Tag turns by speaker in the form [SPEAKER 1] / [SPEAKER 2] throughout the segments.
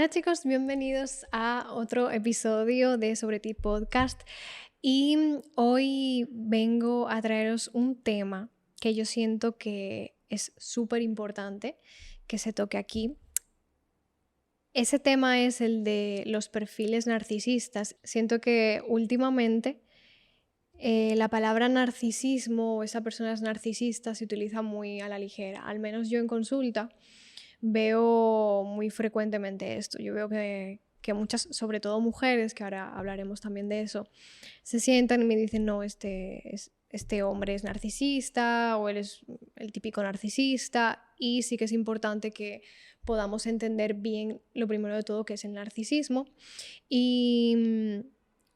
[SPEAKER 1] Hola chicos, bienvenidos a otro episodio de Sobre Ti Podcast y hoy vengo a traeros un tema que yo siento que es súper importante que se toque aquí. Ese tema es el de los perfiles narcisistas. Siento que últimamente la palabra narcisismo o esa persona es narcisista se utiliza muy a la ligera, al menos yo en consulta. Veo muy frecuentemente esto. Yo veo que muchas, sobre todo mujeres, que ahora hablaremos también de eso, se sientan y me dicen, no, este hombre es narcisista o él es el típico narcisista. Y sí que es importante que podamos entender bien, lo primero de todo, qué es el narcisismo. Y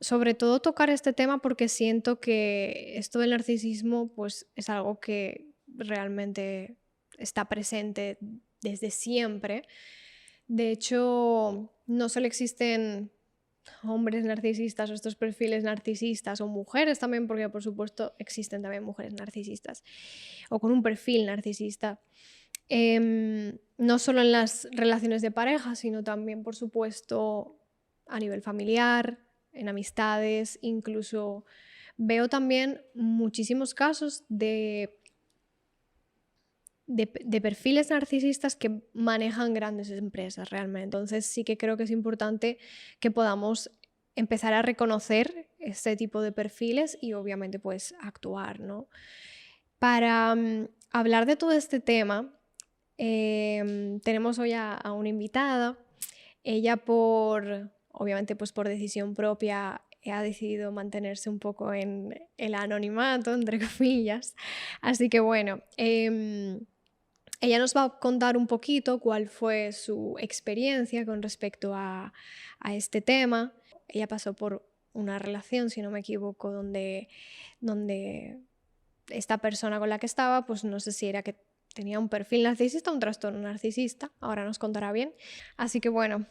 [SPEAKER 1] sobre todo tocar este tema porque siento que esto del narcisismo pues, es algo que realmente está presente desde siempre. De hecho, no solo existen hombres narcisistas o estos perfiles narcisistas o mujeres también, porque por supuesto existen también mujeres narcisistas o con un perfil narcisista. No solo en las relaciones de pareja, sino también, por supuesto, a nivel familiar, en amistades, incluso veo también muchísimos casos de perfiles narcisistas que manejan grandes empresas realmente. Entonces sí que creo que es importante que podamos empezar a reconocer este tipo de perfiles y obviamente pues actuar, ¿no? Para hablar de todo este tema, tenemos hoy a una invitada. Ella obviamente pues por decisión propia ha decidido mantenerse un poco en el anonimato, entre comillas. Así que bueno, ella nos va a contar un poquito cuál fue su experiencia con respecto a este tema. Ella pasó por una relación, si no me equivoco, donde esta persona con la que estaba, pues no sé si era que tenía un perfil narcisista o un trastorno narcisista, ahora nos contará bien. Así que bueno,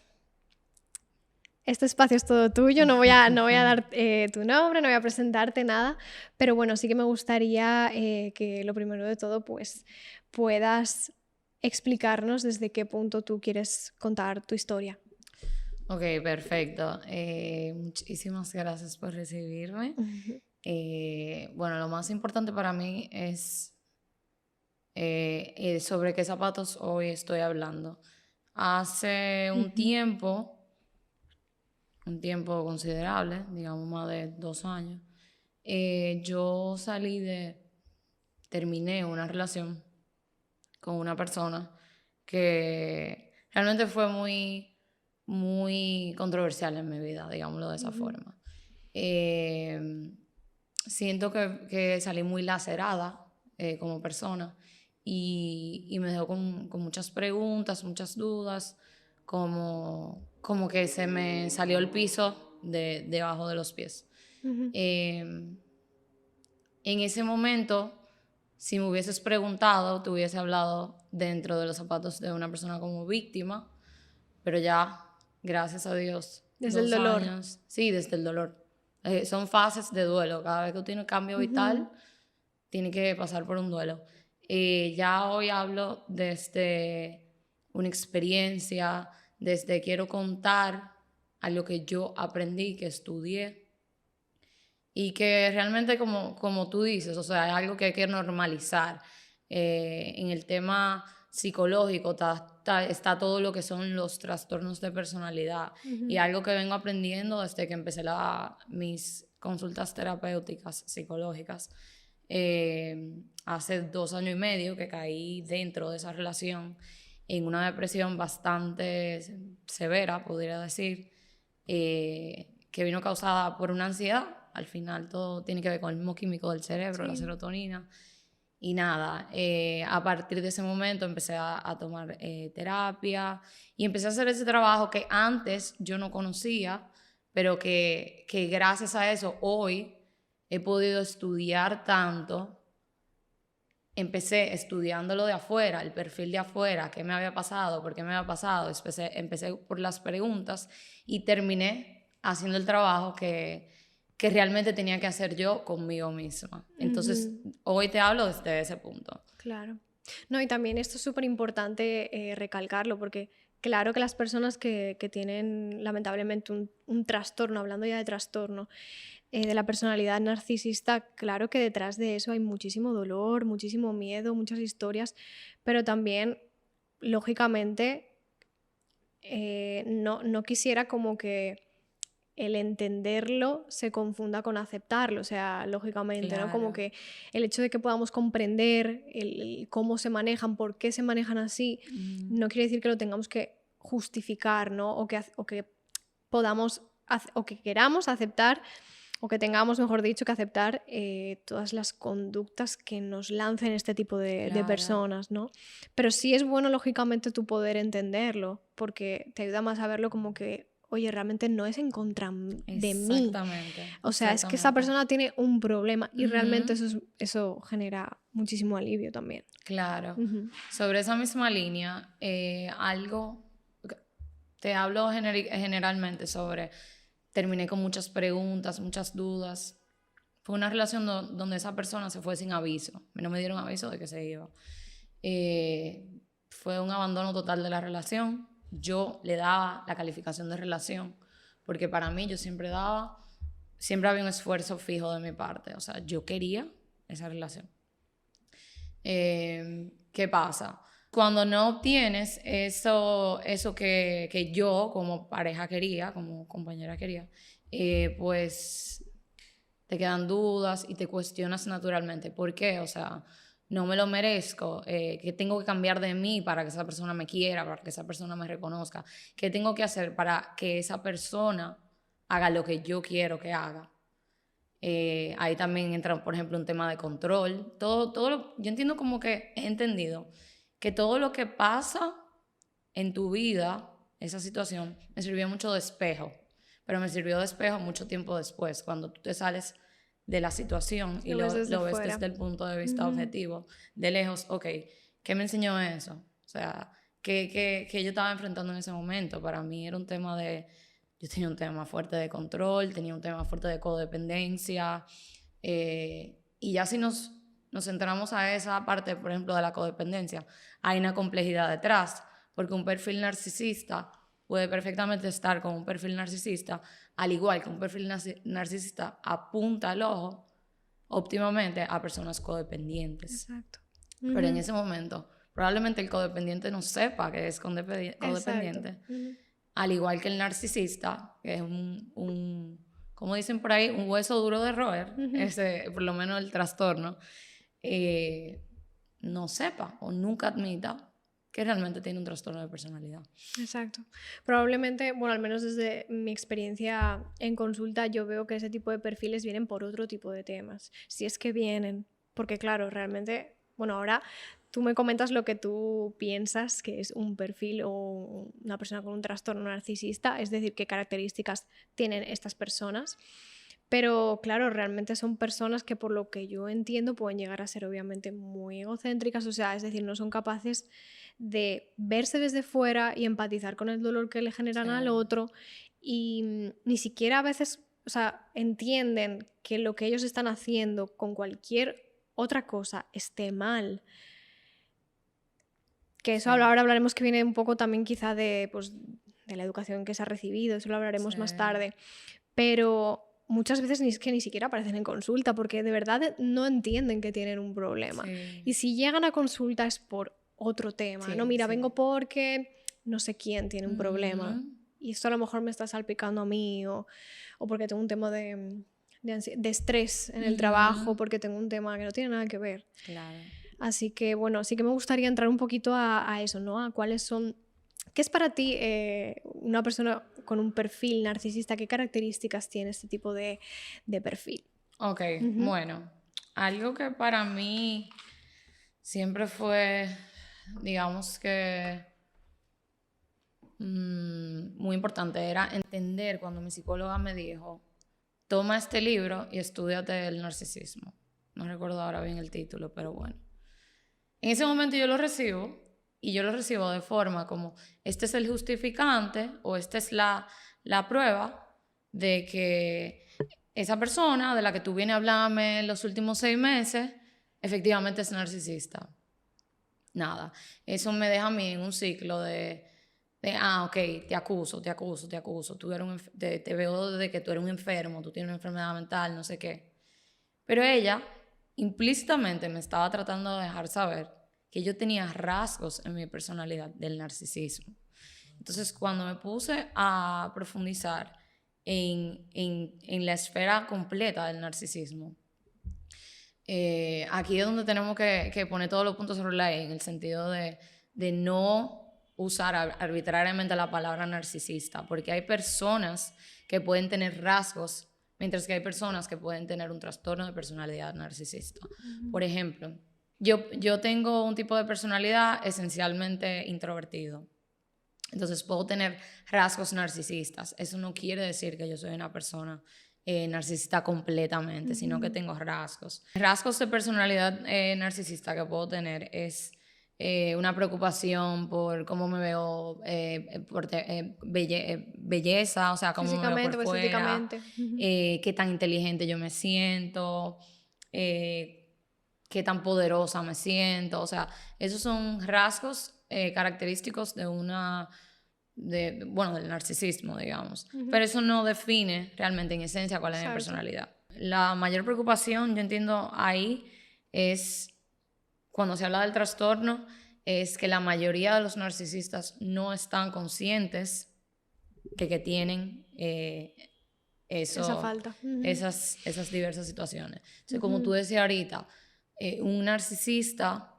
[SPEAKER 1] este espacio es todo tuyo, no voy a dar tu nombre, no voy a presentarte nada, pero bueno, sí que me gustaría que lo primero de todo pues puedas explicarnos desde qué punto tú quieres contar tu historia.
[SPEAKER 2] Ok, perfecto. Muchísimas gracias por recibirme. Bueno, lo más importante para mí es sobre qué zapatos hoy estoy hablando. Hace un tiempo considerable, digamos más de 2 años, yo terminé una relación con una persona que realmente fue muy controversial en mi vida, digámoslo de esa forma. Siento que salí muy lacerada como persona y me dejó con muchas preguntas, muchas dudas, como que se me salió el piso debajo de los pies. En ese momento, si me hubieses preguntado, te hubiese hablado dentro de los zapatos de una persona como víctima, pero ya, gracias a Dios,
[SPEAKER 1] Desde el
[SPEAKER 2] 2
[SPEAKER 1] dolor.
[SPEAKER 2] años, sí, desde el dolor. Son fases de duelo. Cada vez que tú tienes cambio vital, tienes que pasar por un duelo. Ya hoy hablo desde una experiencia, desde quiero contar algo que yo aprendí, que estudié, y que realmente como tú dices, o sea, es algo que hay que normalizar. En el tema psicológico está todo lo que son los trastornos de personalidad y algo que vengo aprendiendo desde que empecé mis consultas terapéuticas psicológicas. Hace 2 años y medio que caí dentro de esa relación en una depresión bastante severa, podría decir, que vino causada por una ansiedad. Al final todo tiene que ver con el mismo químico del cerebro, la
[SPEAKER 1] Sí.
[SPEAKER 2] serotonina. Y nada, a partir de ese momento empecé a tomar terapia y empecé a hacer ese trabajo que antes yo no conocía, pero que gracias a eso hoy he podido estudiar tanto. Empecé estudiándolo de afuera, el perfil de afuera, qué me había pasado, por qué me había pasado. Empecé por las preguntas y terminé haciendo el trabajo que realmente tenía que hacer yo conmigo misma. Entonces, hoy te hablo desde ese punto.
[SPEAKER 1] Claro. No, y también esto es súper importante recalcarlo porque claro que las personas que tienen lamentablemente un trastorno, hablando ya de trastorno, de la personalidad narcisista, claro que detrás de eso hay muchísimo dolor, muchísimo miedo, muchas historias, pero también, lógicamente, no quisiera como que el entenderlo se confunda con aceptarlo, o sea, lógicamente, ¿no? Como
[SPEAKER 2] Claro.
[SPEAKER 1] que el hecho de que podamos comprender cómo se manejan, por qué se manejan así,
[SPEAKER 2] Ujú.
[SPEAKER 1] no quiere decir que lo tengamos que justificar, ¿no? O que podamos, o que queramos aceptar, o que tengamos, mejor dicho, que aceptar todas las conductas que nos lancen este tipo de
[SPEAKER 2] Claro.
[SPEAKER 1] personas, ¿no? Pero sí es bueno, lógicamente, tu poder entenderlo, porque te ayuda más a verlo como que, oye, realmente no es en contra de mí.
[SPEAKER 2] Exactamente,
[SPEAKER 1] O sea, es que esa
[SPEAKER 2] exactamente.
[SPEAKER 1] persona tiene un problema y realmente
[SPEAKER 2] Ujú.
[SPEAKER 1] eso genera muchísimo alivio también.
[SPEAKER 2] Claro.
[SPEAKER 1] Ujú.
[SPEAKER 2] Sobre esa misma línea, ok, te hablo generalmente sobre, terminé con muchas preguntas, muchas dudas. Fue una relación donde esa persona se fue sin aviso. No me dieron aviso de que se iba. Eh, Fue un abandono total de la relación. Yo le daba la calificación de relación, porque para mí yo siempre había un esfuerzo fijo de mi parte. O sea, yo quería esa relación. ¿Qué pasa? Cuando no obtienes eso que yo como pareja quería, como compañera quería, pues te quedan dudas y te cuestionas naturalmente. ¿Por qué? O sea, no me lo merezco. ¿Qué tengo que cambiar de mí para que esa persona me quiera, para que esa persona me reconozca? ¿Qué tengo que hacer para que esa persona haga lo que yo quiero que haga? Ahí también entra, por ejemplo, un tema de control. Yo entiendo como que he entendido que todo lo que pasa en tu vida, esa situación, me sirvió mucho de espejo, pero me sirvió de espejo mucho tiempo después, cuando tú te sales de la situación y
[SPEAKER 1] Lo ves desde
[SPEAKER 2] lo ves
[SPEAKER 1] fuera.
[SPEAKER 2] desde el punto de vista
[SPEAKER 1] Ujú.
[SPEAKER 2] objetivo, de lejos, ok, ¿qué me enseñó eso? O sea, ¿qué yo estaba enfrentando en ese momento? Para mí era un tema de, yo tenía un tema fuerte de control, tenía un tema fuerte de codependencia, y ya si nos centramos a esa parte, por ejemplo, de la codependencia, hay una complejidad detrás, porque un perfil narcisista puede perfectamente estar con un perfil narcisista, al igual que un perfil narcisista apunta el ojo óptimamente a personas codependientes.
[SPEAKER 1] Exacto.
[SPEAKER 2] Pero en
[SPEAKER 1] Ujú.
[SPEAKER 2] ese momento, probablemente el codependiente no sepa que es
[SPEAKER 1] Exacto.
[SPEAKER 2] codependiente,
[SPEAKER 1] Ujú.
[SPEAKER 2] al igual que el narcisista, que es como dicen por ahí, un hueso duro de roer,
[SPEAKER 1] Ujú.
[SPEAKER 2] ese, por lo menos el trastorno, eh, no sepa o nunca admita que realmente tiene un trastorno de personalidad.
[SPEAKER 1] Exacto. Probablemente, bueno, al menos desde mi experiencia en consulta, yo veo que ese tipo de perfiles vienen por otro tipo de temas. Si es que vienen, porque claro, realmente, bueno, ahora tú me comentas lo que tú piensas que es un perfil o una persona con un trastorno narcisista, es decir, qué características tienen estas personas. Pero claro, realmente son personas que por lo que yo entiendo pueden llegar a ser obviamente muy egocéntricas, o sea, es decir, no son capaces de verse desde fuera y empatizar con el dolor que le generan al
[SPEAKER 2] Sí,
[SPEAKER 1] otro y ni siquiera a veces, o sea, entienden que lo que ellos están haciendo con cualquier otra cosa esté mal. Que eso
[SPEAKER 2] sí,
[SPEAKER 1] ahora hablaremos que viene un poco también quizá de, pues, de la educación que se ha recibido, eso lo
[SPEAKER 2] sí,
[SPEAKER 1] hablaremos más tarde. Pero muchas veces es que ni siquiera aparecen en consulta porque de verdad no entienden que tienen un problema.
[SPEAKER 2] sí,
[SPEAKER 1] Y si llegan a consulta es por otro tema, ¿no?
[SPEAKER 2] sí,
[SPEAKER 1] Mira,
[SPEAKER 2] sí.
[SPEAKER 1] vengo porque no sé quién tiene un problema
[SPEAKER 2] Ujú.
[SPEAKER 1] y esto a lo mejor me está salpicando a mí o porque tengo un tema de estrés en el trabajo,
[SPEAKER 2] Ujú.
[SPEAKER 1] porque tengo un tema que no tiene nada que ver.
[SPEAKER 2] Claro.
[SPEAKER 1] Así que bueno, sí que me gustaría entrar un poquito a eso, ¿no? A cuáles son. ¿Qué es para ti una persona con un perfil narcisista? ¿Qué características tiene este tipo de perfil?
[SPEAKER 2] Ok,
[SPEAKER 1] Ujú.
[SPEAKER 2] bueno, algo que para mí siempre fue, digamos que muy importante era entender cuando mi psicóloga me dijo, toma este libro y estúdiate el narcisismo. No recuerdo ahora bien el título, pero bueno. En ese momento yo lo recibo y yo lo recibo de forma como, este es el justificante o esta es la prueba de que esa persona de la que tú vienes a hablarme en los últimos 6 meses, efectivamente es narcisista. Nada, eso me deja a mí en un ciclo Ok, te acuso, te veo de que tú eres un enfermo, tú tienes una enfermedad mental, no sé qué. Pero ella implícitamente me estaba tratando de dejar saber que yo tenía rasgos en mi personalidad del narcisismo. Entonces, cuando me puse a profundizar en la esfera completa del narcisismo, aquí es donde tenemos que poner todos los puntos sobre la E, en el sentido de no usar arbitrariamente la palabra narcisista, porque hay personas que pueden tener rasgos, mientras que hay personas que pueden tener un trastorno de personalidad narcisista. Por ejemplo, yo tengo un tipo de personalidad esencialmente introvertido. Entonces puedo tener rasgos narcisistas. Eso no quiere decir que yo soy una persona narcisista completamente, sino que tengo rasgos. Rasgos de personalidad narcisista que puedo tener es una preocupación por cómo me veo, por belleza, o sea, cómo me veo por
[SPEAKER 1] Físicamente o
[SPEAKER 2] fuera,
[SPEAKER 1] estéticamente.
[SPEAKER 2] qué tan inteligente yo me siento, qué tan poderosa me siento. O sea, esos son rasgos característicos bueno, del narcisismo, digamos. Pero eso no define realmente en esencia cuál es mi
[SPEAKER 1] Exacto.
[SPEAKER 2] personalidad. La mayor preocupación, yo entiendo ahí, es cuando se habla del trastorno, es que la mayoría de los narcisistas no están conscientes que tienen
[SPEAKER 1] Esa falta.
[SPEAKER 2] esas diversas situaciones. Entonces, como tú decías ahorita, un narcisista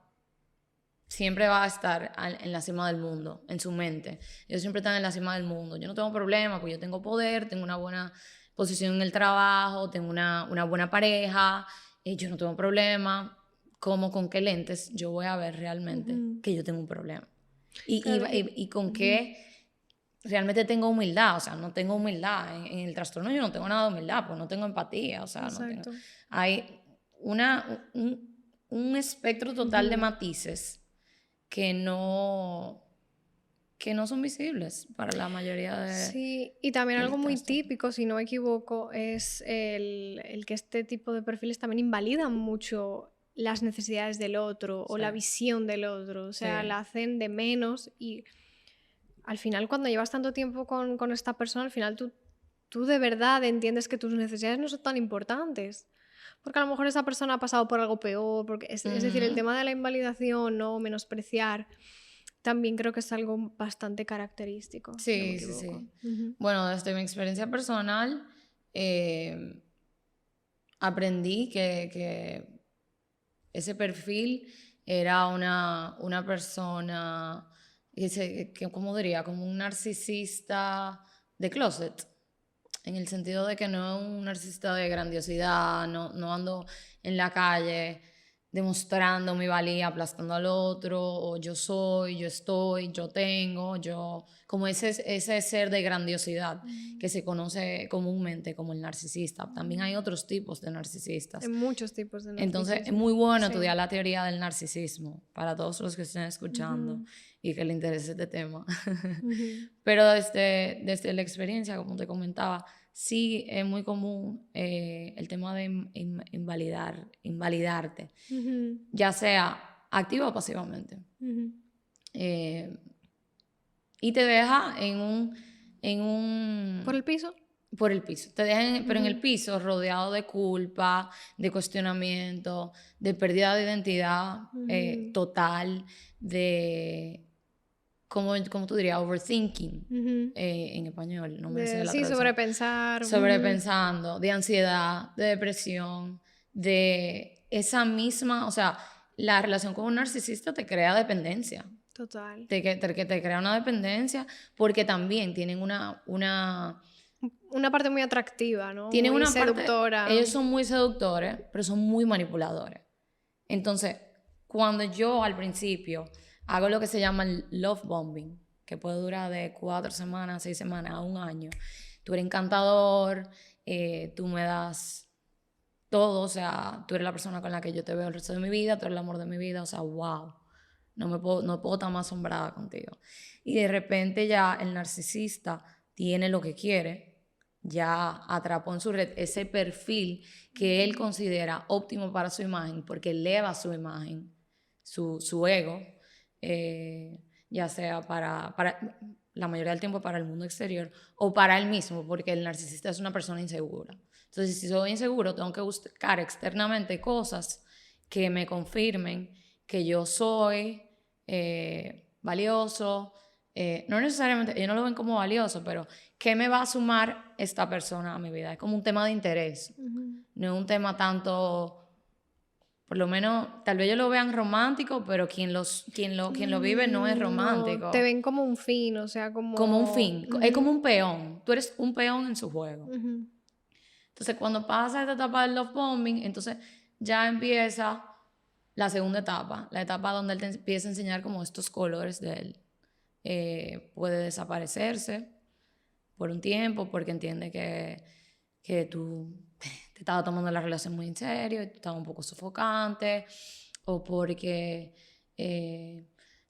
[SPEAKER 2] siempre va a estar en la cima del mundo, en su mente. Ellos siempre están en la cima del mundo. Yo no tengo problema, porque yo tengo poder, tengo una buena posición en el trabajo, tengo una buena pareja, yo no tengo problema. ¿Cómo, con qué lentes yo voy a ver realmente que yo tengo un problema?
[SPEAKER 1] Claro,
[SPEAKER 2] Y con qué realmente tengo humildad. O sea, no tengo humildad. En el trastorno yo no tengo nada de humildad, pues no tengo empatía. O sea, no tengo...
[SPEAKER 1] exacto.
[SPEAKER 2] Hay un espectro total de matices que no son visibles para la mayoría
[SPEAKER 1] Sí, y también algo
[SPEAKER 2] del
[SPEAKER 1] muy
[SPEAKER 2] trastorno.
[SPEAKER 1] típico, si no me equivoco, es el que este tipo de perfiles también invalidan mucho las necesidades del otro o
[SPEAKER 2] Sí,
[SPEAKER 1] la visión del otro, o sea,
[SPEAKER 2] sí,
[SPEAKER 1] la hacen de menos y al final cuando llevas tanto tiempo con esta persona, al final tú de verdad entiendes que tus necesidades no son tan importantes. Porque a lo mejor esa persona ha pasado por algo peor, porque es decir, el tema de la invalidación, no menospreciar, también creo que es algo bastante característico, si no me
[SPEAKER 2] sí, sí,
[SPEAKER 1] equivoco.
[SPEAKER 2] sí. Bueno, desde mi experiencia personal, eh, aprendí que ese perfil era una persona, ¿cómo diría? Como un narcisista de closet. En el sentido de que no es un narcisista de grandiosidad, no ando en la calle demostrando mi valía, aplastando al otro, o yo soy, yo estoy, yo tengo, como ese ser de grandiosidad que se conoce comúnmente como el narcisista. También hay otros tipos de narcisistas.
[SPEAKER 1] Hay muchos tipos de
[SPEAKER 2] Entonces, es
[SPEAKER 1] narcisismo.
[SPEAKER 2] muy bueno
[SPEAKER 1] Sí.
[SPEAKER 2] estudiar la teoría del narcisismo para todos los que estén escuchando y que les interese este tema. Pero desde la experiencia, como te comentaba, sí es muy común el tema de invalidarte, ya sea activa o pasivamente. Eh, y te deja
[SPEAKER 1] ¿Por el piso?
[SPEAKER 2] por el piso. Te dejan, pero en el piso, rodeado de culpa, de cuestionamiento, de pérdida de identidad total, de, como tú dirías, overthinking en español, no me sé la
[SPEAKER 1] Sí,
[SPEAKER 2] traducción.
[SPEAKER 1] sobrepensar.
[SPEAKER 2] Sobrepensando, de ansiedad, de depresión, de esa misma, o sea, la relación con un narcisista te crea dependencia.
[SPEAKER 1] Total.
[SPEAKER 2] Que te crea una dependencia porque también tienen
[SPEAKER 1] Una parte muy atractiva, ¿no?
[SPEAKER 2] tienen
[SPEAKER 1] Muy
[SPEAKER 2] una parte,
[SPEAKER 1] seductora.
[SPEAKER 2] ellos son muy seductores, pero son muy manipuladores. Entonces, cuando yo al principio hago lo que se llama el love bombing, que puede durar de 4 semanas, 6 semanas a un año, tú eres encantador, tú me das todo, o sea, tú eres la persona con la que yo te veo el resto de mi vida, tú eres el amor de mi vida, o sea, wow, no puedo estar más asombrada contigo. Y de repente ya el narcisista tiene lo que quiere, ya atrapó en su red ese perfil que él considera óptimo para su imagen, porque eleva su imagen, su ego, ya sea la mayoría del tiempo para el mundo exterior o para él mismo, porque el narcisista es una persona insegura. Entonces, si soy inseguro, tengo que buscar externamente cosas que me confirmen que yo soy valioso. No necesariamente, ellos no lo ven como valioso, pero ¿qué me va a sumar esta persona a mi vida? Es como un tema de interés, no es un tema tanto... Por lo menos, tal vez ellos lo vean romántico, pero quien lo vive no es romántico.
[SPEAKER 1] No, te ven como un fin, o sea,
[SPEAKER 2] Como un fin, es como
[SPEAKER 1] Ujú.
[SPEAKER 2] un peón. Tú eres un peón en su juego.
[SPEAKER 1] Ujú.
[SPEAKER 2] Entonces, cuando pasa esta etapa del love bombing, entonces ya empieza la segunda etapa, la etapa donde él te empieza a enseñar como estos colores de él. Puede desaparecerse por un tiempo porque entiende que tú te estabas tomando la relación muy en serio y tú estabas un poco sofocante, o porque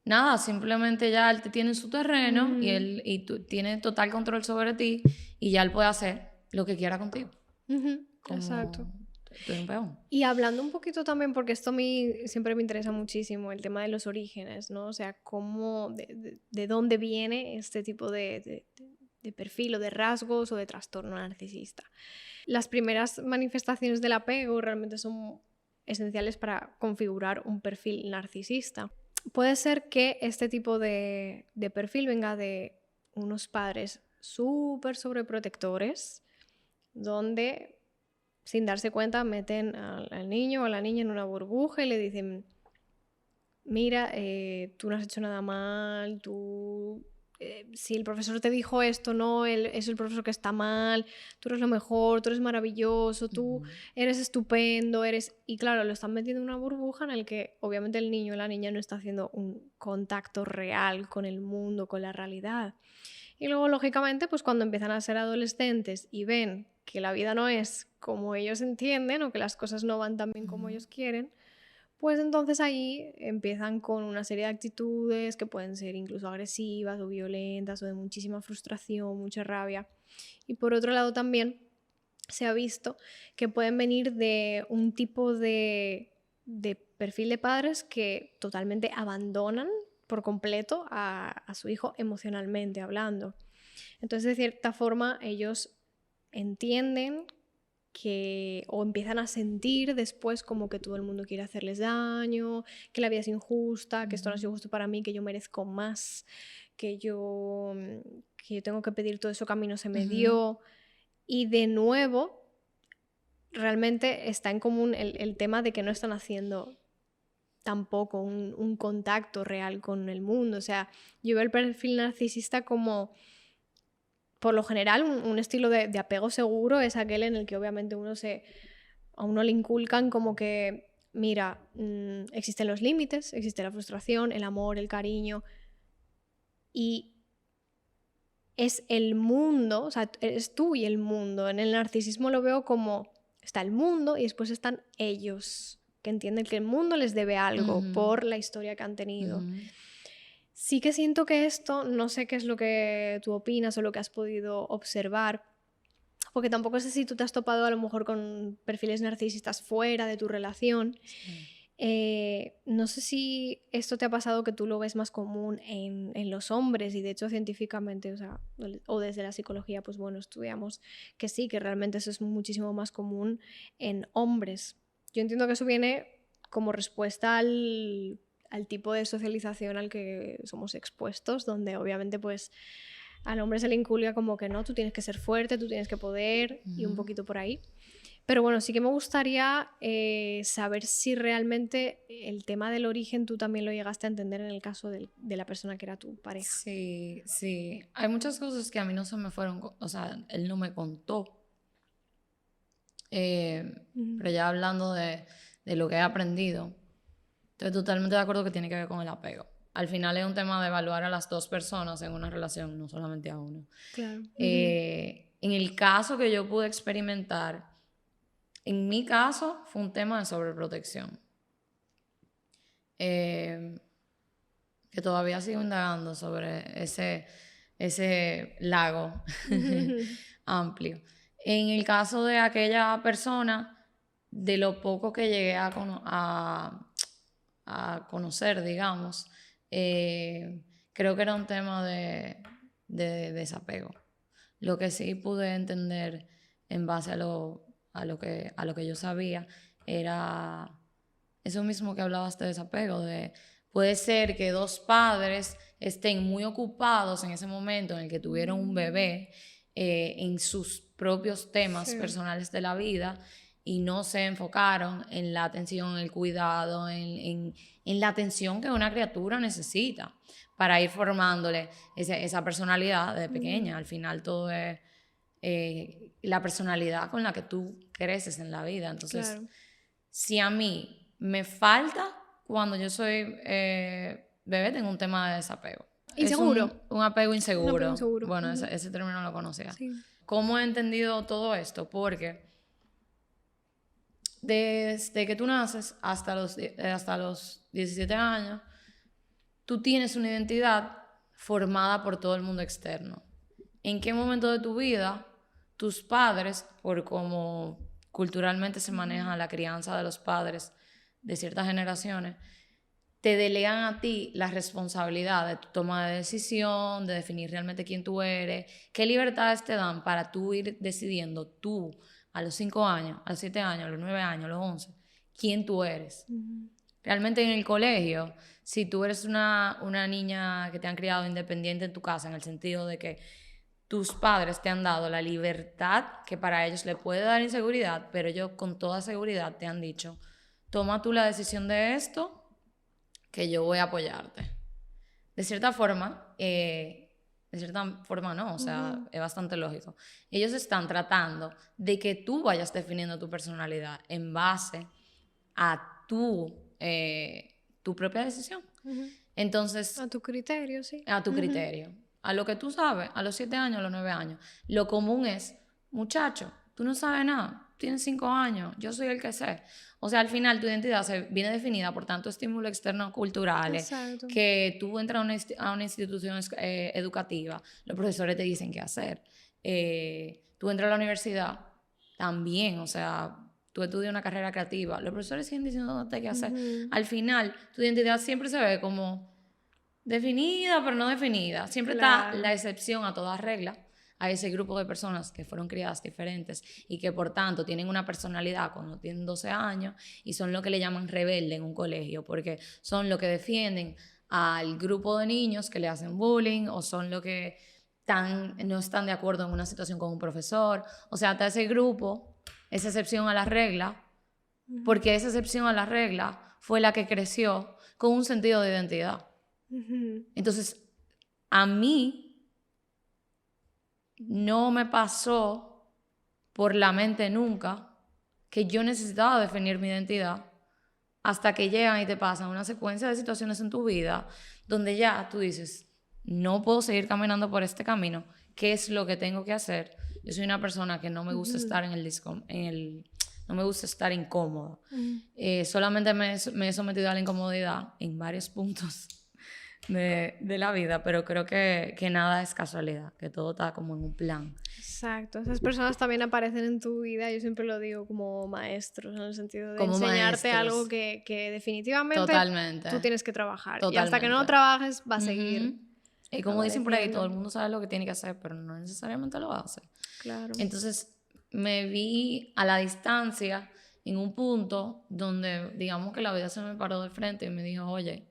[SPEAKER 2] nada, simplemente ya él te tiene en su terreno y tú tienes total control sobre ti y ya él puede hacer lo que quiera contigo.
[SPEAKER 1] Ujú.
[SPEAKER 2] Como
[SPEAKER 1] Exacto.
[SPEAKER 2] tú eres un peón.
[SPEAKER 1] Y hablando un poquito también, porque esto a mí siempre me interesa muchísimo, el tema de los orígenes, ¿no? O sea, cómo, de dónde viene este tipo de perfil o de rasgos o de trastorno narcisista. Las primeras manifestaciones del apego realmente son esenciales para configurar un perfil narcisista. Puede ser que este tipo de perfil venga de unos padres súper sobreprotectores, donde sin darse cuenta meten al niño o a la niña en una burbuja y le dicen, mira, tú no has hecho nada mal, si el profesor te dijo esto, no, es el profesor que está mal, tú eres lo mejor, tú eres maravilloso, tú eres estupendo, y claro, lo están metiendo en una burbuja en la que obviamente el niño o la niña no está haciendo un contacto real con el mundo, con la realidad. Y luego, lógicamente, pues cuando empiezan a ser adolescentes y ven que la vida no es como ellos entienden o que las cosas no van tan bien como ellos quieren, pues entonces ahí empiezan con una serie de actitudes que pueden ser incluso agresivas o violentas o de muchísima frustración, mucha rabia. Y por otro lado también se ha visto que pueden venir de un tipo de perfil de padres que totalmente abandonan por completo a su hijo emocionalmente hablando. Entonces, de cierta forma, ellos entienden que o empiezan a sentir después como que todo el mundo quiere hacerles daño, que la vida es injusta, que esto no ha sido justo para mí, que yo merezco más, que yo, que yo tengo que pedir todo eso que a mí no se me dio. Y de nuevo, realmente está en común el tema de que no están haciendo tampoco un contacto real con el mundo. O sea, yo veo el perfil narcisista como, por lo general, un estilo de apego seguro es aquel en el que obviamente a uno le inculcan como que, mira, existen los límites, existe la frustración, el amor, el cariño, y es el mundo, o sea, eres tú y el mundo. En el narcisismo lo veo como, está el mundo y después están ellos, que entienden que el mundo les debe algo por la historia que han tenido. Sí que siento que esto, no sé qué es lo que tú opinas o lo que has podido observar, porque tampoco sé si tú te has topado a lo mejor con perfiles narcisistas fuera de tu relación. No sé si esto te ha pasado que tú lo ves más común en los hombres y de hecho científicamente, o desde la psicología, pues bueno, estudiamos que sí, que realmente eso es muchísimo más común en hombres. Yo entiendo que eso viene como respuesta al tipo de socialización al que somos expuestos, donde obviamente pues al hombre se le inculca como que no, tú tienes que ser fuerte, tú tienes que poder y un poquito por ahí. Pero bueno, sí que me gustaría saber si realmente el tema del origen tú también lo llegaste a entender en el caso de la persona que era tu pareja.
[SPEAKER 2] Sí, sí. Hay muchas cosas que a mí no se me fueron, o sea, él no me contó. Pero ya hablando de lo que he aprendido, estoy totalmente de acuerdo que tiene que ver con el apego. Al final es un tema de evaluar a las dos personas en una relación, no solamente a uno.
[SPEAKER 1] Claro.
[SPEAKER 2] En el caso que yo pude experimentar, en mi caso fue un tema de sobreprotección. Que todavía sigo indagando sobre ese lago amplio. En el caso de aquella persona, de lo poco que llegué a conocer, digamos, creo que era un tema de desapego. Lo que sí pude entender en base a lo que yo sabía era eso mismo que hablabas de desapego, de puede ser que dos padres estén muy ocupados en ese momento en el que tuvieron un bebé en sus propios temas personales de la vida y no se enfocaron en la atención, el cuidado, en la atención que una criatura necesita para ir formándole esa personalidad de pequeña. Al final todo es la personalidad con la que tú creces en la vida. Entonces, si a mí me falta cuando yo soy bebé, tengo un tema de desapego.
[SPEAKER 1] ¿Inseguro?
[SPEAKER 2] Es un apego inseguro.
[SPEAKER 1] Un apego inseguro.
[SPEAKER 2] Bueno, ese término no lo conocía.
[SPEAKER 1] Sí.
[SPEAKER 2] ¿Cómo he entendido todo esto? Porque desde que tú naces hasta los 17 años, tú tienes una identidad formada por todo el mundo externo. ¿En qué momento de tu vida tus padres, por cómo culturalmente se maneja la crianza de los padres de ciertas generaciones, te delegan a ti la responsabilidad de tu toma de decisión, de definir realmente quién tú eres, qué libertades te dan para tú ir decidiendo tú a los 5 años, a los 7 años, a los 9 años, a los 11, quién tú eres? Realmente en el colegio, si tú eres una niña que te han criado independiente en tu casa, en el sentido de que tus padres te han dado la libertad que para ellos le puede dar inseguridad, pero ellos con toda seguridad te han dicho, toma tú la decisión de esto, que yo voy a apoyarte. De cierta forma no, o sea, es bastante lógico. Ellos están tratando de que tú vayas definiendo tu personalidad en base a tu propia decisión. Entonces,
[SPEAKER 1] a tu criterio, sí.
[SPEAKER 2] A tu criterio. A lo que tú sabes, a los 7 años, a los 9 años. Lo común es, muchacho, tú no sabes nada, tienes 5 años, yo soy el que sé. O sea, al final tu identidad viene definida por tantos estímulos externos culturales.
[SPEAKER 1] Exacto.
[SPEAKER 2] Que tú entras a una institución educativa, los profesores te dicen qué hacer. Tú entras a la universidad, también, o sea, tú estudias una carrera creativa, los profesores siguen diciéndote qué hacer. Al final, tu identidad siempre se ve como definida, pero no definida. Siempre está la excepción a toda regla, a ese grupo de personas que fueron criadas diferentes y que por tanto tienen una personalidad cuando tienen 12 años y son lo que le llaman rebelde en un colegio, porque son lo que defienden al grupo de niños que le hacen bullying o son lo que no están de acuerdo en una situación con un profesor. O sea, hasta ese grupo, esa excepción a la regla, porque esa excepción a la regla fue la que creció con un sentido de identidad. Entonces, a mí no me pasó por la mente nunca que yo necesitaba definir mi identidad hasta que llegan y te pasan una secuencia de situaciones en tu vida donde ya tú dices, no puedo seguir caminando por este camino, ¿qué es lo que tengo que hacer? Yo soy una persona que no me gusta estar no me gusta estar incómoda. Solamente me he sometido a la incomodidad en varios puntos de la vida, pero creo que nada es casualidad, que todo está como en un plan.
[SPEAKER 1] Exacto, esas personas también aparecen en tu vida, yo siempre lo digo como maestros, en el sentido de
[SPEAKER 2] como
[SPEAKER 1] enseñarte
[SPEAKER 2] maestros.
[SPEAKER 1] Algo que definitivamente
[SPEAKER 2] Totalmente.
[SPEAKER 1] Tú tienes que trabajar.
[SPEAKER 2] Totalmente.
[SPEAKER 1] Y hasta que no lo trabajes va a seguir.
[SPEAKER 2] Y como dicen por ahí, todo el mundo sabe lo que tiene que hacer, pero no necesariamente lo hace.
[SPEAKER 1] Claro.
[SPEAKER 2] Entonces me vi a la distancia en un punto donde digamos que la vida se me paró de frente y me dijo, oye,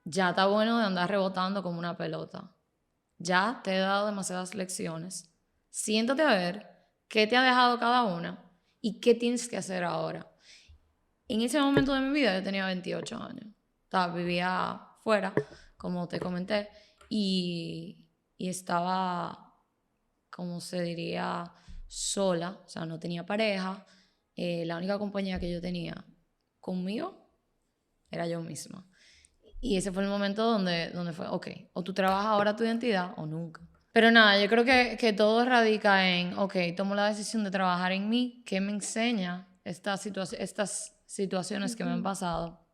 [SPEAKER 2] ya está bueno de andar rebotando como una pelota. Ya te he dado demasiadas lecciones. Siéntate a ver qué te ha dejado cada una y qué tienes que hacer ahora. En ese momento de mi vida yo tenía 28 años. Vivía fuera, como te comenté, y estaba, como se diría, sola. O sea, no tenía pareja. La única compañía que yo tenía conmigo era yo misma. Y ese fue el momento donde fue, ok, o tú trabajas ahora tu identidad o nunca. Pero nada, yo creo que todo radica en, ok, tomo la decisión de trabajar en mí, ¿qué me enseña estas situaciones que me han pasado?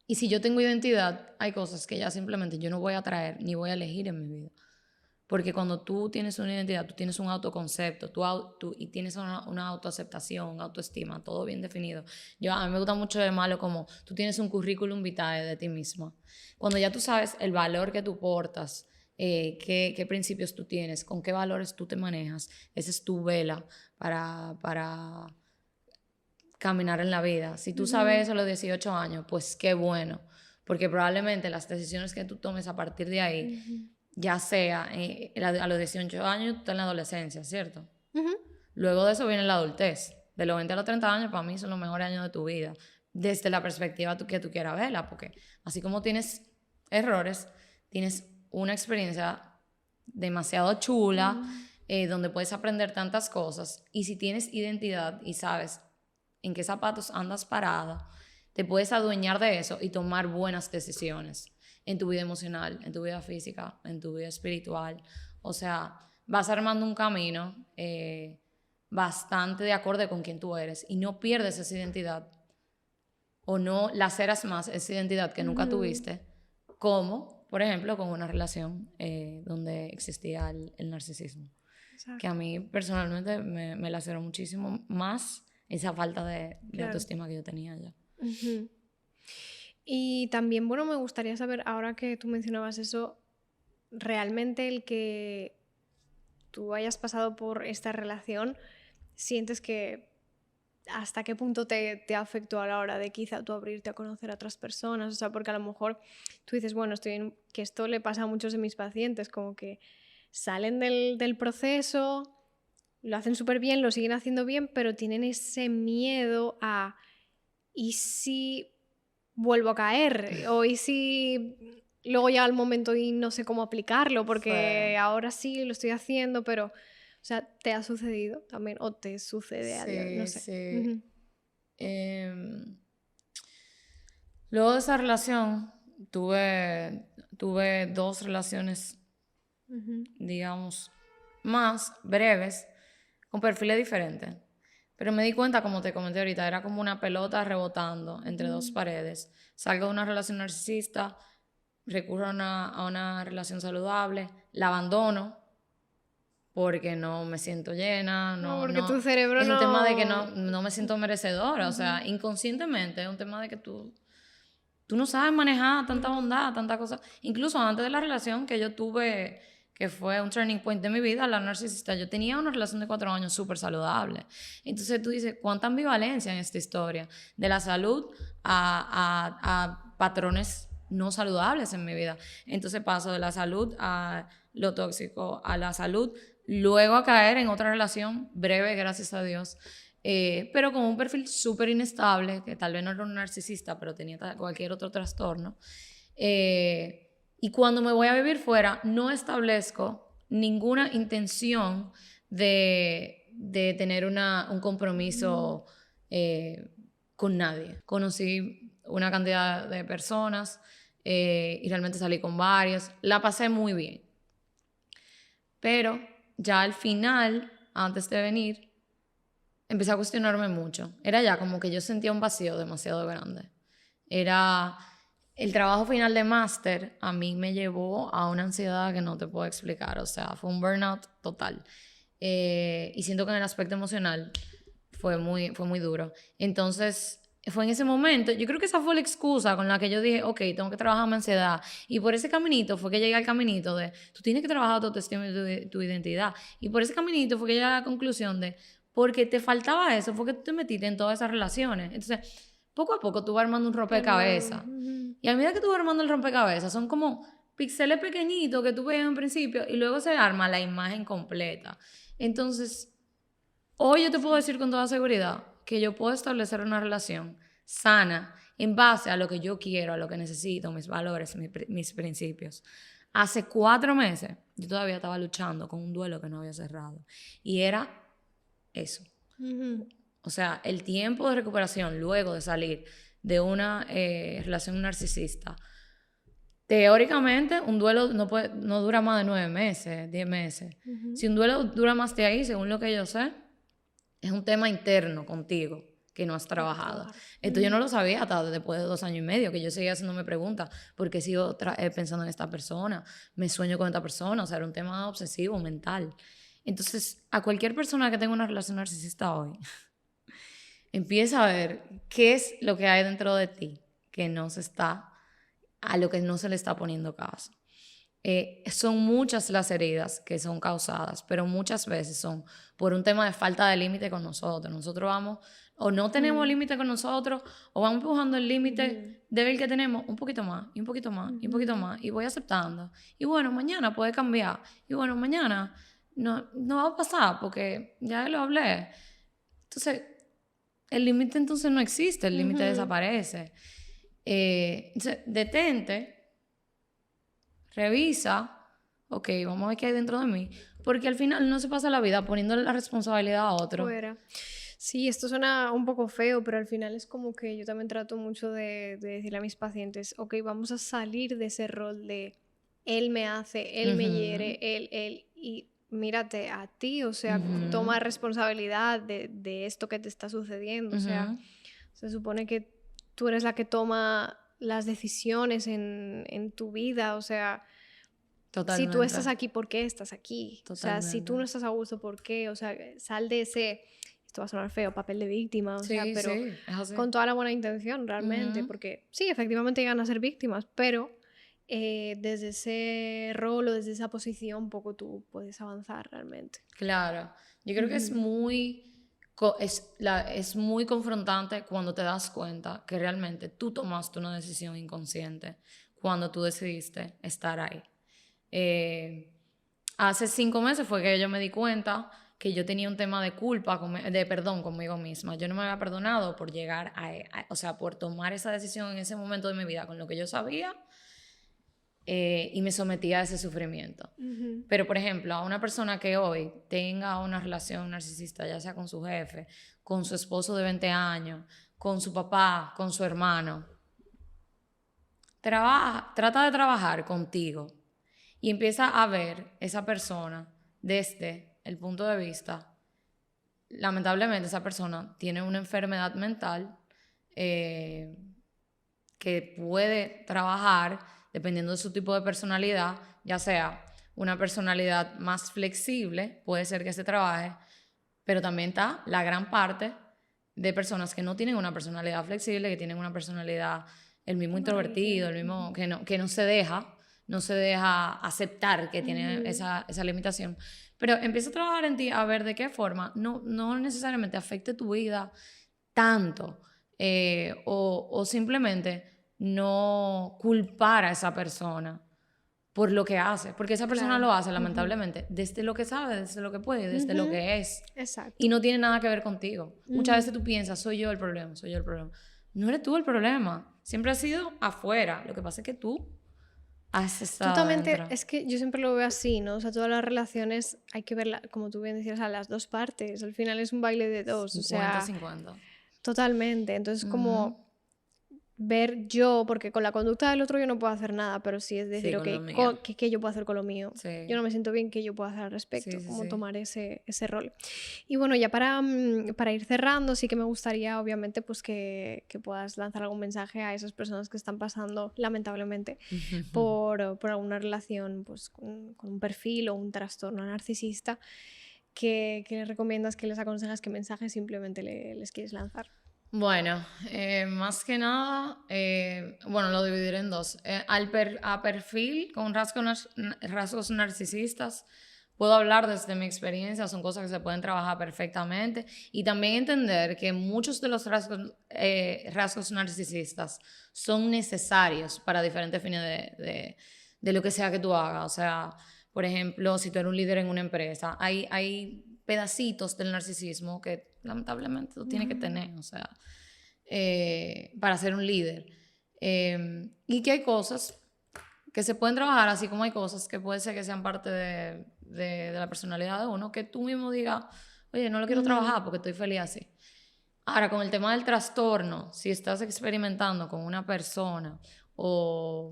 [SPEAKER 2] Y si yo tengo identidad, hay cosas que ya simplemente yo no voy a traer ni voy a elegir en mi vida. Porque cuando tú tienes una identidad, tú tienes un autoconcepto y tienes una autoaceptación, una autoestima, todo bien definido. A mí me gusta mucho de malo como tú tienes un currículum vitae de ti misma. Cuando ya tú sabes el valor que tú portas, qué principios tú tienes, con qué valores tú te manejas. Esa es tu vela para caminar en la vida. Si tú sabes eso a los 18 años, pues qué bueno, porque probablemente las decisiones que tú tomes a partir de ahí, ya sea a los 18 años, tú estás en la adolescencia, ¿cierto? Luego de eso viene la adultez. De los 20 a los 30 años, para mí son los mejores años de tu vida, desde la perspectiva que tú quieras verla, porque así como tienes errores, tienes una experiencia demasiado chula, donde puedes aprender tantas cosas, y si tienes identidad y sabes en qué zapatos andas parada, te puedes adueñar de eso y tomar buenas decisiones en tu vida emocional, en tu vida física, en tu vida espiritual. O sea, vas armando un camino bastante de acorde con quien tú eres y no pierdes esa identidad o no laceras más esa identidad que nunca tuviste, como, por ejemplo, con una relación donde existía el narcisismo. Exacto. Que a mí personalmente me laceró muchísimo más esa falta de autoestima que yo tenía ya.
[SPEAKER 1] Y también, bueno, me gustaría saber, ahora que tú mencionabas eso, realmente el que tú hayas pasado por esta relación, ¿sientes que hasta qué punto te afectó a la hora de quizá tú abrirte a conocer a otras personas? O sea, porque a lo mejor tú dices, bueno, que esto le pasa a muchos de mis pacientes, como que salen del proceso, lo hacen súper bien, lo siguen haciendo bien, pero tienen ese miedo a ¿y si vuelvo a caer? O ¿y si luego llega el momento y no sé cómo aplicarlo? Porque ahora sí lo estoy haciendo, pero, o sea, ¿te ha sucedido también? ¿O te sucede a diario? No sé.
[SPEAKER 2] Sí. Luego de esa relación, tuve 2 relaciones, digamos, más breves, con perfiles diferentes. Pero me di cuenta, como te comenté ahorita, era como una pelota rebotando entre 2 paredes. Salgo de una relación narcisista, recurro a una relación saludable, la abandono porque no me siento llena,
[SPEAKER 1] porque tu cerebro
[SPEAKER 2] es un tema de que no me siento merecedora, o sea, inconscientemente es un tema de que tú no sabes manejar tanta bondad, tanta cosa. Incluso antes de la relación que yo tuve, que fue un turning point de mi vida, la narcisista, yo tenía una relación de 4 años súper saludable. Entonces tú dices, ¿cuánta ambivalencia en esta historia? De la salud a patrones no saludables en mi vida. Entonces paso de la salud a lo tóxico, a la salud, luego a caer en otra relación breve, gracias a Dios, pero con un perfil súper inestable, que tal vez no era un narcisista, pero tenía cualquier otro trastorno. Y cuando me voy a vivir fuera, no establezco ninguna intención de tener un compromiso con nadie. Conocí una cantidad de personas y realmente salí con varios. La pasé muy bien. Pero ya al final, antes de venir, empecé a cuestionarme mucho. Era ya como que yo sentía un vacío demasiado grande. Era el trabajo final de máster, a mí me llevó a una ansiedad que no te puedo explicar. O sea, fue un burnout total. Y siento que en el aspecto emocional fue muy duro. Entonces, fue en ese momento, yo creo que esa fue la excusa con la que yo dije, ok, tengo que trabajar mi ansiedad. Y por ese caminito fue que llegué al caminito de, tú tienes que trabajar tu autoestima y tu identidad. Y por ese caminito fue que llegué a la conclusión de, porque te faltaba eso, fue que tú te metiste en todas esas relaciones. Entonces, poco a poco tú vas armando un rompecabezas. Y a medida que tú vas armando el rompecabezas, son como píxeles pequeñitos que tú veías en principio y luego se arma la imagen completa. Entonces, hoy yo te puedo decir con toda seguridad que yo puedo establecer una relación sana en base a lo que yo quiero, a lo que necesito, mis valores, mis principios. Hace 4 meses yo todavía estaba luchando con un duelo que no había cerrado. Y era eso. O sea, el tiempo de recuperación luego de salir de una relación narcisista, teóricamente un duelo no dura más de 9 meses, 10 meses. Si un duelo dura más de ahí, según lo que yo sé, es un tema interno contigo que no has trabajado. Esto yo no lo sabía hasta después de 2 años y medio, que yo seguía haciéndome preguntas, ¿por qué sigo pensando en esta persona? ¿Me sueño con esta persona? O sea, era un tema obsesivo, mental. Entonces, a cualquier persona que tenga una relación narcisista hoy, empieza a ver qué es lo que hay dentro de ti a lo que no se le está poniendo caso. son muchas las heridas que son causadas, pero muchas veces son por un tema de falta de límite con nosotros. Nosotros vamos, o no tenemos límite con nosotros, o vamos empujando el límite débil que tenemos un poquito más, y un poquito más, y un poquito más, y voy aceptando. Y bueno, mañana puede cambiar. Y bueno, mañana no va a pasar porque ya lo hablé. Entonces, el límite entonces no existe, el límite desaparece. Entonces, detente, revisa, ok, vamos a ver qué hay dentro de mí, porque al final no se pasa la vida poniéndole la responsabilidad a otro.
[SPEAKER 1] Fuera. Sí, esto suena un poco feo, pero al final es como que yo también trato mucho de decirle a mis pacientes, ok, vamos a salir de ese rol de él me hace, él me hiere, él, y mírate a ti, o sea, toma responsabilidad de esto que te está sucediendo, o sea, se supone que tú eres la que toma las decisiones en tu vida, o sea,
[SPEAKER 2] Totalmente.
[SPEAKER 1] si tú estás aquí, ¿por qué estás aquí?
[SPEAKER 2] Totalmente.
[SPEAKER 1] O sea, si tú no estás a gusto, ¿por qué? O sea, sal de ese, esto va a sonar feo, papel de víctima, o sea, pero
[SPEAKER 2] sí, es así.
[SPEAKER 1] con toda la buena intención realmente, porque sí, efectivamente llegan a ser víctimas, pero desde ese rol o desde esa posición poco tú puedes avanzar realmente.
[SPEAKER 2] Claro, yo creo que es muy confrontante cuando te das cuenta que realmente tú tomaste una decisión inconsciente cuando tú decidiste estar ahí. Hace 5 meses fue que yo me di cuenta que yo tenía un tema de culpa, de perdón conmigo misma. Yo no me había perdonado por llegar o sea, por tomar esa decisión en ese momento de mi vida con lo que yo sabía y me sometía a ese sufrimiento. Pero, por ejemplo, a una persona que hoy tenga una relación narcisista, ya sea con su jefe, con su esposo de 20 años, con su papá, con su hermano, trata de trabajar contigo y empieza a ver esa persona desde el punto de vista, lamentablemente esa persona tiene una enfermedad mental que puede trabajar dependiendo de su tipo de personalidad, ya sea una personalidad más flexible, puede ser que se trabaje, pero también está la gran parte de personas que no tienen una personalidad flexible, que tienen una personalidad, el mismo introvertido, el mismo que no se deja aceptar que tiene esa limitación. Pero empieza a trabajar en ti a ver de qué forma no necesariamente afecte tu vida tanto o simplemente no culpar a esa persona por lo que hace, porque esa persona lo hace lamentablemente desde lo que sabe, desde lo que puede, desde lo que es.
[SPEAKER 1] Exacto.
[SPEAKER 2] Y no tiene nada que ver contigo. Muchas veces tú piensas, soy yo el problema. No eres tú el problema, siempre has sido afuera. Lo que pasa es que tú has estado
[SPEAKER 1] Totalmente,
[SPEAKER 2] dentro.
[SPEAKER 1] es que yo siempre lo veo así, ¿no? O sea, todas las relaciones hay que verlas, como tú bien decías, a las dos partes. Al final es un baile de dos,
[SPEAKER 2] 50,
[SPEAKER 1] o sea,
[SPEAKER 2] 50.
[SPEAKER 1] totalmente. Entonces, como ver yo, porque con la conducta del otro yo no puedo hacer nada, pero sí es decir,
[SPEAKER 2] Sí,
[SPEAKER 1] ok,
[SPEAKER 2] con lo mío.
[SPEAKER 1] ¿qué yo puedo hacer con lo mío?
[SPEAKER 2] Sí.
[SPEAKER 1] Yo no me siento bien, ¿qué yo puedo hacer al respecto?
[SPEAKER 2] Sí,
[SPEAKER 1] Cómo
[SPEAKER 2] sí.
[SPEAKER 1] tomar ese rol. Y bueno, ya para ir cerrando, sí que me gustaría, obviamente, pues que puedas lanzar algún mensaje a esas personas que están pasando, lamentablemente, por alguna relación pues, con un perfil o un trastorno narcisista. ¿Qué les recomiendas, qué les aconsejas, qué mensaje simplemente les quieres lanzar?
[SPEAKER 2] Bueno, más que nada, bueno, lo dividiré en dos. A perfil con rasgos narcisistas, puedo hablar desde mi experiencia, son cosas que se pueden trabajar perfectamente y también entender que muchos de los rasgos narcisistas son necesarios para diferentes fines de lo que sea que tú hagas. O sea, por ejemplo, si tú eres un líder en una empresa, hay pedacitos del narcisismo que lamentablemente tú tienes que tener, o sea, para ser un líder. Y que hay cosas que se pueden trabajar, así como hay cosas que puede ser que sean parte de la personalidad de uno, que tú mismo digas, oye, no lo quiero trabajar porque estoy feliz así. Ahora, con el tema del trastorno, si estás experimentando con una persona o,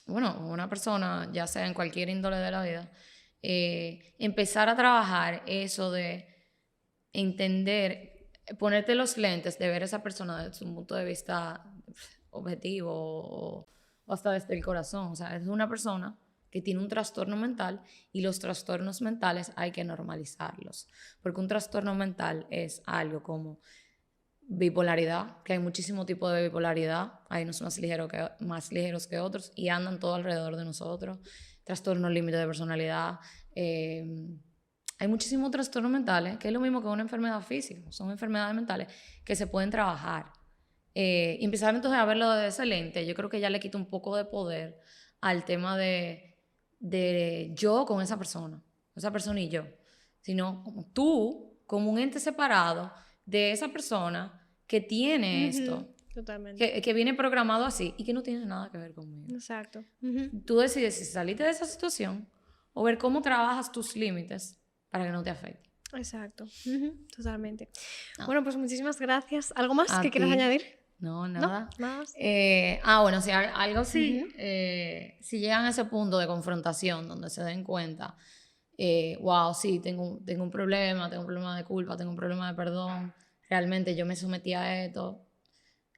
[SPEAKER 2] bueno, una persona, ya sea en cualquier índole de la vida, empezar a trabajar eso de entender, ponerte los lentes de ver a esa persona desde un punto de vista objetivo o hasta desde el corazón. O sea, es una persona que tiene un trastorno mental y los trastornos mentales hay que normalizarlos. Porque un trastorno mental es algo como bipolaridad, que hay muchísimo tipo de bipolaridad, hay unos más ligeros que otros y andan todo alrededor de nosotros, trastornos límite de personalidad, hay muchísimos trastornos mentales, que es lo mismo que una enfermedad física, son enfermedades mentales que se pueden trabajar. Y empezar entonces a verlo desde ese lente, yo creo que ya le quita un poco de poder al tema de yo con esa persona y yo, sino como tú, como un ente separado de esa persona que tiene esto,
[SPEAKER 1] Totalmente.
[SPEAKER 2] que viene programado así y que no tiene nada que ver conmigo.
[SPEAKER 1] Exacto.
[SPEAKER 2] Tú decides si salirte de esa situación o ver cómo trabajas tus límites para que no te afecte.
[SPEAKER 1] Exacto. Totalmente.
[SPEAKER 2] No.
[SPEAKER 1] Bueno, pues muchísimas gracias. ¿Algo más
[SPEAKER 2] A
[SPEAKER 1] que quieras
[SPEAKER 2] ti.
[SPEAKER 1] añadir?
[SPEAKER 2] No, nada.
[SPEAKER 1] ¿No? ¿Nada más?
[SPEAKER 2] Bueno, si algo sí, si llegan a ese punto de confrontación donde se den cuenta, wow, sí, tengo un problema de culpa, tengo un problema de perdón, realmente yo me sometí a esto.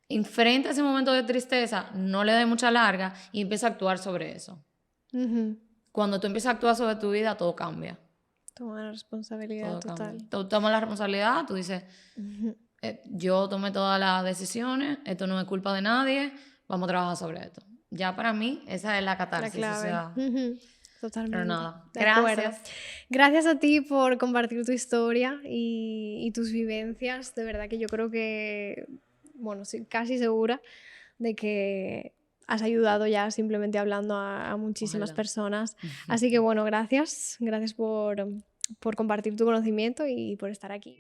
[SPEAKER 2] Enfrenta ese momento de tristeza, no le dé mucha larga y empieza a actuar sobre eso. Cuando tú empiezas a actuar sobre tu vida, todo cambia.
[SPEAKER 1] Toma la responsabilidad
[SPEAKER 2] Todo
[SPEAKER 1] total.
[SPEAKER 2] cambia. Tú tomas la responsabilidad, tú dices, yo tomé todas las decisiones, esto no es culpa de nadie, vamos a trabajar sobre esto. Ya para mí, esa es la catarsis.
[SPEAKER 1] La clave.
[SPEAKER 2] O sea,
[SPEAKER 1] Totalmente.
[SPEAKER 2] pero nada,
[SPEAKER 1] De acuerdo.
[SPEAKER 2] gracias.
[SPEAKER 1] Gracias a ti por compartir tu historia y tus vivencias. De verdad que yo creo que, bueno, sí, casi segura de que has ayudado ya simplemente hablando a muchísimas
[SPEAKER 2] Ojalá.
[SPEAKER 1] personas. Así que bueno, gracias. Gracias por compartir tu conocimiento y por estar aquí.